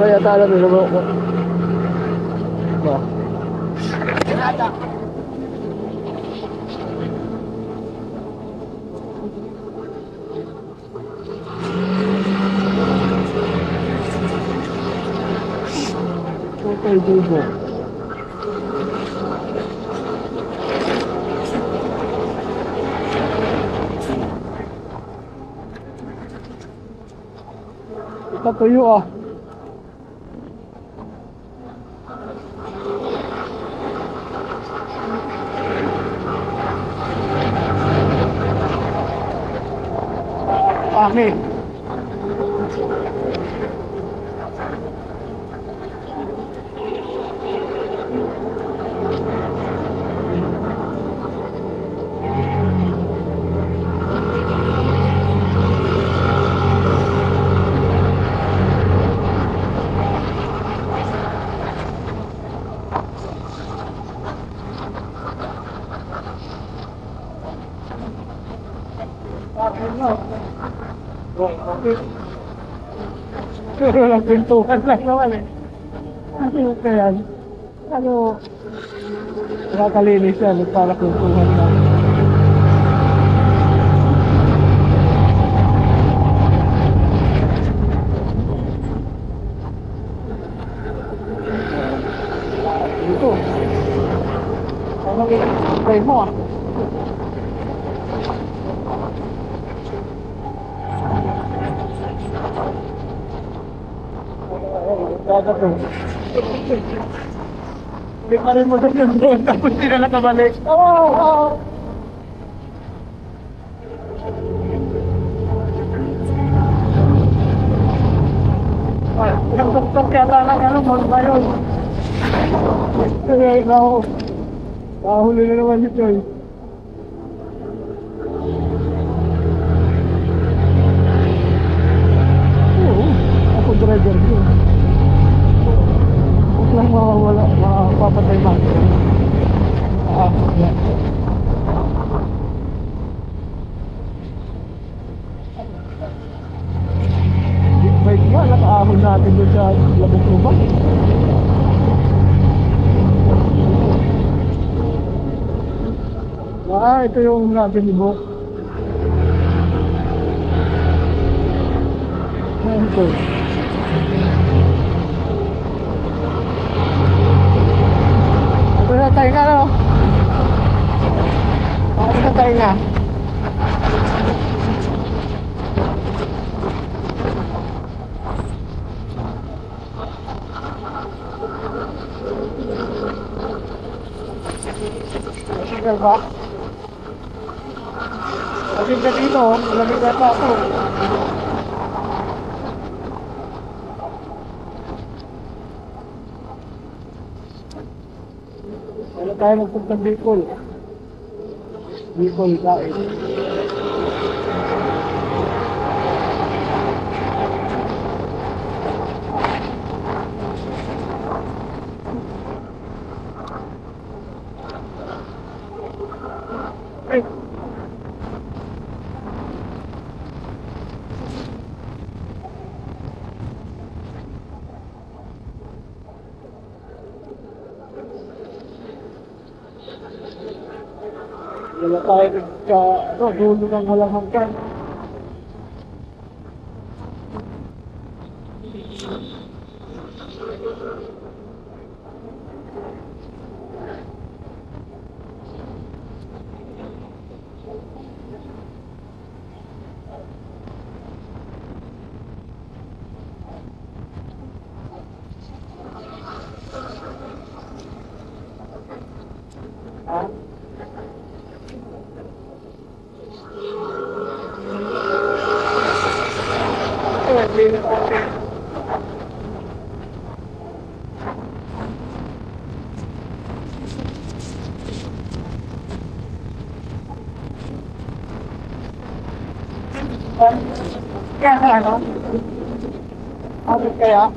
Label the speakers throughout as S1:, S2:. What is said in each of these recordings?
S1: Kaya tala nila mo. Ba? Okay, Dugo. Tatuyo ah. Pangit. Pero lang pintuan lang naman eh. Ano kaya? Ano? Nakakalinis yan para pintuan lang. Dito. Ano kaya mo ah? Dagat to. Hindi pa rin mo doon yung drone tapos hindi na nakabalik. Oo! Ay, yung doktor kaya lang ano, mall ba yun? Kaya ikaw, kahuli na naman ito eh. Oo, ako driver yun. Lang mawawala, mapapatay ba? Yeah. Bike nga, nakaahon natin doon sa labong lubak. Ito yung natin ni Bok. Ito. Tayo nga no? Tayo nga. Tagal ba? Lamig na dito, lamig na pa ako. Wala tayo magpuntang Bicol. Bicol kain. Ay! Wala tayo dulo ng walang hanggan. Kaya ano? Bakit kaya?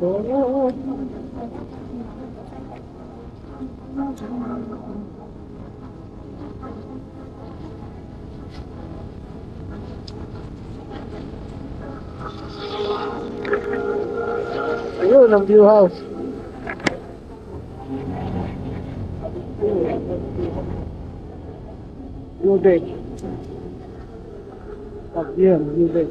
S1: Oo. Ayun, ang view house. View deck. Up here, view deck.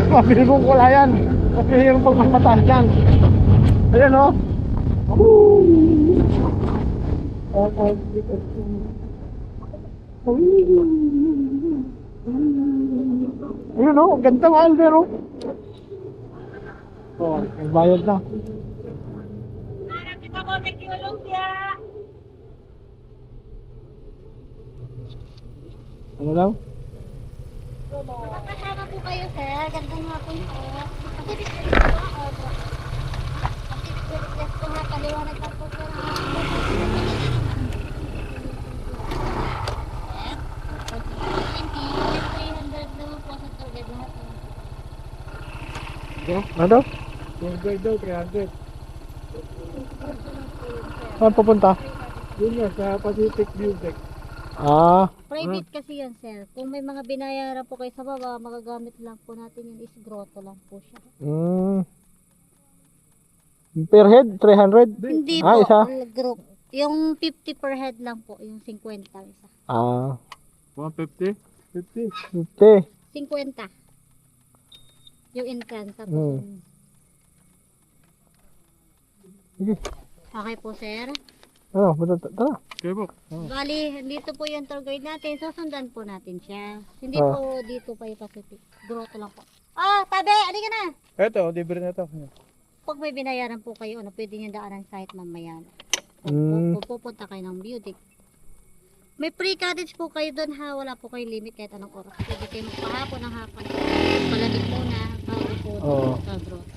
S1: Mabili mong kulayan. Kasi yung pagmamataas yan. Ayan o. Ayun o, ganda nga pero. Oh, may bayad na.
S2: Kita mo, nagkiulong siya.
S1: Ano daw?
S2: Makakasama po kayo, sir. Gandang hapon po. Kasi request po ako. Kasi request po nga, paliwanag lang po sir. Naman po sa tour guide lahat.
S1: Ano? 200 daw, 300. Saan papunta? Yun nga, sa Pacific View Deck. Ah.
S2: Private kasi yan, sir. Kung may mga binayaran po kayo sa baba, magagamit lang po natin yun is grotto lang po siya.
S1: Per head, 300?
S2: Hindi
S1: Ah,
S2: po,
S1: isa?
S2: group. Yung 50 per head lang po, yung 50 isa.
S1: Ah.
S3: 150? 50.
S1: 50.
S2: 50. Yung entrance tapos
S1: Hmm. Sige.
S2: okay po, sir.
S1: Ano, tara.
S3: Okay po.
S2: Bali, dito po yung tour guide natin. Susundan po natin siya. Hindi
S1: Ah.
S2: po dito pa yung Pacific. Grotto lang po. Ah, tabi! Halika na!
S3: Eto, libre na to.
S2: Pag may binayaran po kayo, ano, pwede nyo daanan kahit mamaya na.
S1: Mm.
S2: Kung pupunta kayo ng beauty. May free cottage po kayo doon ha. Wala po kayo limit kahit anong oras. Pwede kayo magpahapon ng hapon. Palamig muna. Bago po
S1: Oo.
S2: sa grotto.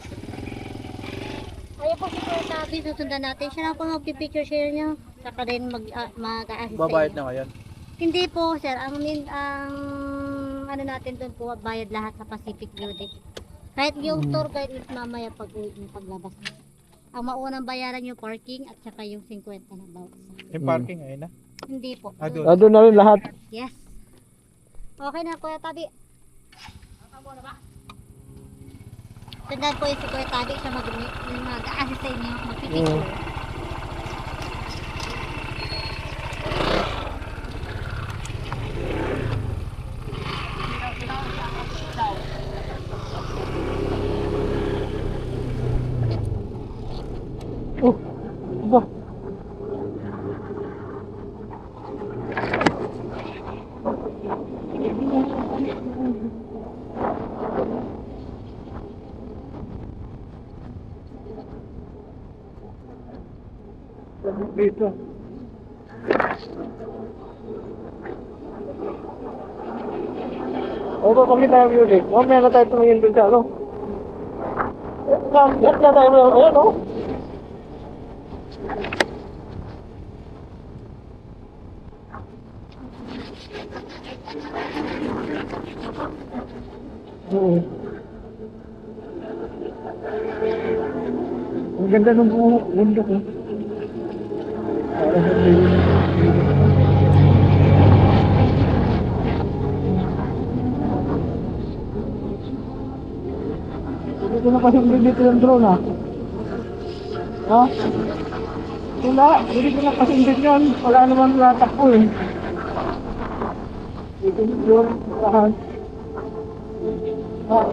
S2: Ayun po si Kuya Tabi. Susundan natin. Siya na po magpipicture share nyo. Saka rin mag-a-assist sa
S3: Babayad
S2: inyo.
S3: na ngayon.
S2: Hindi po, sir. Ang ano natin doon po, bayad lahat sa Pacific Beauty. Kahit yung tour guide is mamaya pag uwi yung paglabas. Ang maunang bayaran yung parking at saka yung 50 na bawat isa.
S3: Yung parking ayun na.
S2: Hindi po.
S3: Ah, doon.
S1: Doon na rin lahat.
S2: Yes. Okay na, Kuya Tabi. Tandaan po yung si Kuya Tabi, siya mag-assist sa inyo, magpipicture.
S1: Oh, ba? Dito. O, kami tayo music. Mamaya na tayo tumingin dun sa ano. Lahat na tayo na, ayan o. Ang ganda ng bundok eh. Parang hindi ko na pasok dito yung drone ha. Ha? Wala, hindi ko na pasindin yun. Wala naman natakbo eh. Dito yung drone, lahat. Ah.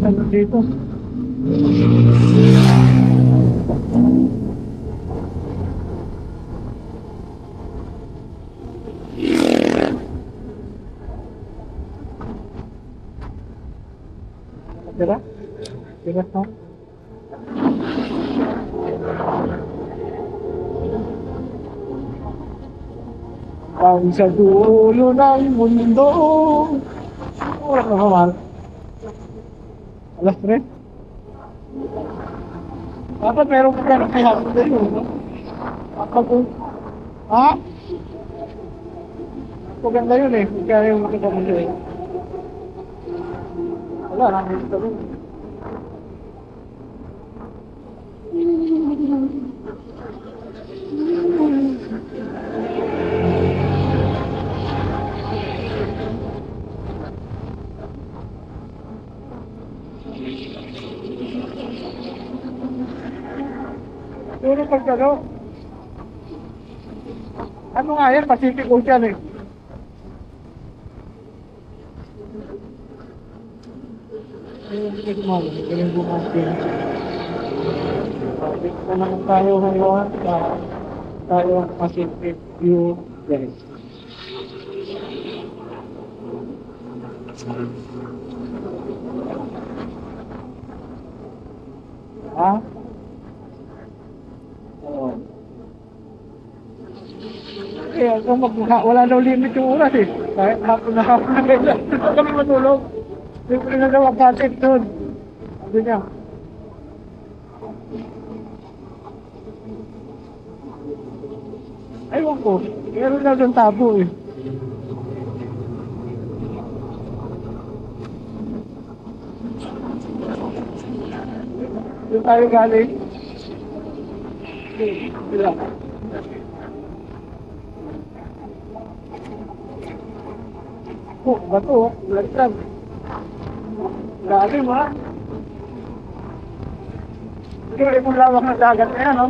S1: Ano dito? Tira? Tira ha? Ang sa dulo ng mundo. Wala na naman. Alas 3? Dapat meron ka ganun kaya hapon na yun. No? Kapag, ha? Maganda yun eh. Kaya yung makita mo yun. Wala, namin ito rin. Puro pag ano nga yan, Pacific Ocean eh. Galing bumagin. Dito naman tayo ngayon tayo ang Pacific View guys. Ha? Oo. Eh, wala daw limit yung oras eh. Kahit hapon na kailan. Kami matulog. Siyempre na daw ang pasit doon. Sabi niya. Aywan ko. Meron na doon tabo eh. Doon tayo galing. Sila. Oh, bato, lagtag. Grabe mo ha. Kaya kung lawak ng dagat na yan, no?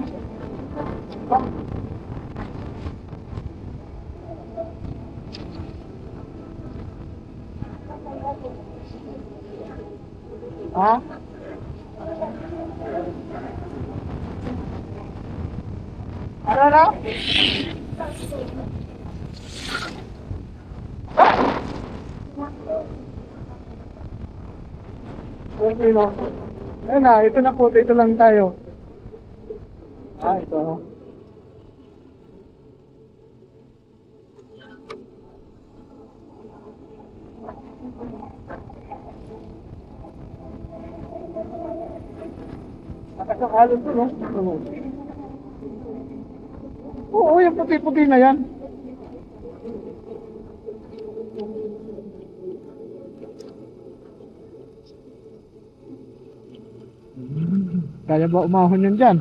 S1: Ha? Ano na? Okay, no? Ayun na, ito na po, ito lang tayo. Ah, ito. Nakasakalo to, no? Oo, yung puti-puti na yan. Kaya ba umahon yun dyan?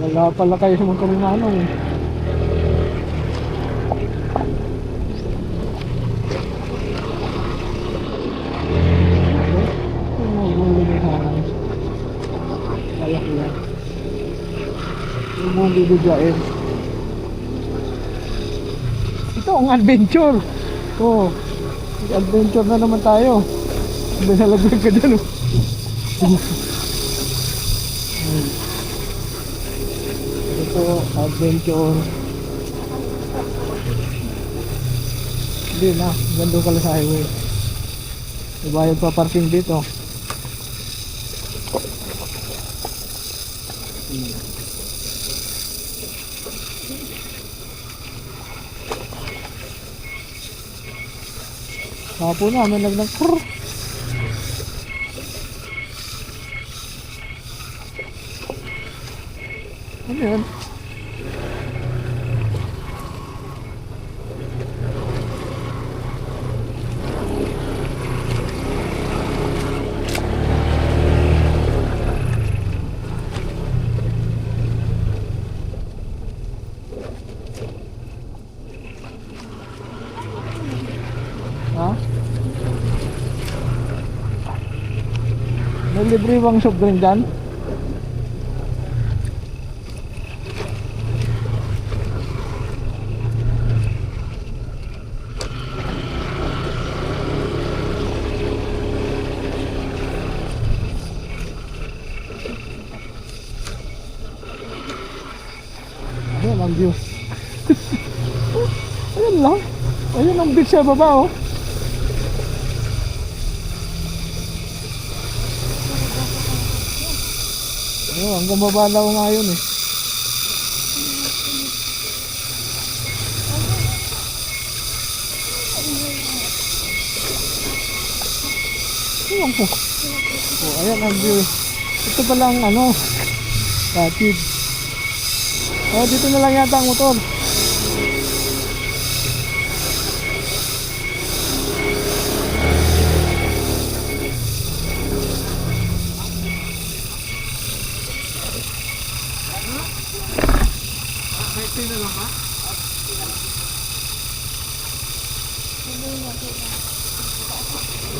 S1: Wala pala kayo sa mga kaminano eh. Kaya ko yan. Yung mga bibigyain. Ito ang adventure. Oh, adventure na naman tayo. Binalaglag ka dyan, oh. Ito, adventure. Hindi na, ganda ka lang sa highway. Ibayad pa parking dito. Kapo na, may naglang krrr. Ano yun? Ha? May libre bang soft drink dyan? Ayan ang view. Ayan lang. Ayan ang beach sa baba, oh. Oh, hanggang baba lang nga yun eh. Ayan po. Oh, ayan ang view. Ito palang ano, ratid. Oh, dito na lang yata ang motor.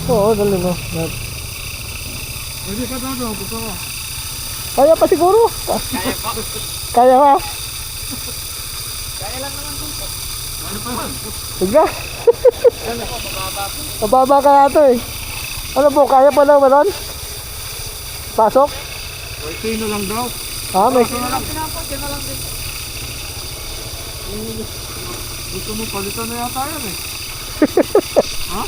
S1: Oo, dali mo.
S3: Pwede pa daw, gusto ko.
S1: Kaya pa siguro. Kaya pa.
S3: Ano pa yan?
S1: Tiga. Mababa ka nga ito eh. Ano po, kaya pa daw ba nun? Pasok?
S3: Pwede na lang daw.
S1: Ah, may...
S3: Gusto mo palitan na yata yan eh. Ha?